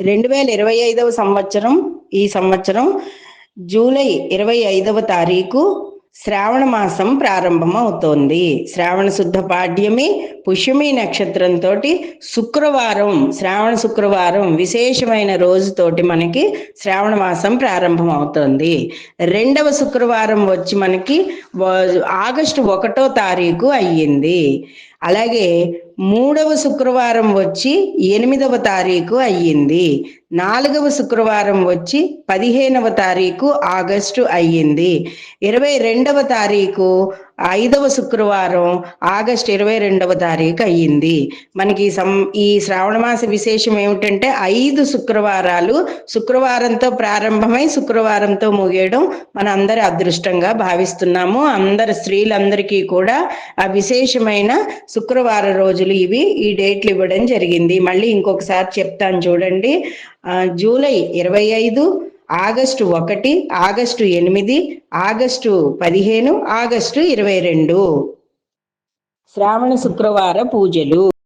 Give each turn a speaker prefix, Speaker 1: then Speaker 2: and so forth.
Speaker 1: 2025 సంవత్సరం ఈ సంవత్సరం జూలై 25వ తారీఖు శ్రావణ మాసం ప్రారంభం అవుతోంది. శ్రావణ శుద్ధ పాడ్యమి పుష్యమి నక్షత్రంతో శుక్రవారం, శ్రావణ శుక్రవారం విశేషమైన రోజుతోటి మనకి శ్రావణ మాసం ప్రారంభం అవుతోంది. రెండవ శుక్రవారం వచ్చి మనకి ఆగస్టు 1వ తారీఖు అయ్యింది. అలాగే మూడవ శుక్రవారం వచ్చి 8వ తారీఖు అయ్యింది. నాలుగవ శుక్రవారం వచ్చి 15వ తారీఖు ఆగస్టు అయ్యింది. 22వ తారీఖు 5వ శుక్రవారం ఆగస్టు 22వ తారీఖు అయ్యింది. మనకి ఈ శ్రావణ మాస విశేషం ఏమిటంటే 5 శుక్రవారాలు శుక్రవారంతో ప్రారంభమై శుక్రవారంతో ముగియడం మన అందరి అదృష్టంగా భావిస్తున్నాము. అందరి స్త్రీలందరికీ కూడా ఆ విశేషమైన శుక్రవార రోజులు ఇవి, ఈ డేట్లు ఇవ్వడం జరిగింది. మళ్ళీ ఇంకొకసారి చెప్తాను చూడండి. July 25, August 1, August 8, August 15, August 22 శ్రావణ శుక్రవార పూజలు.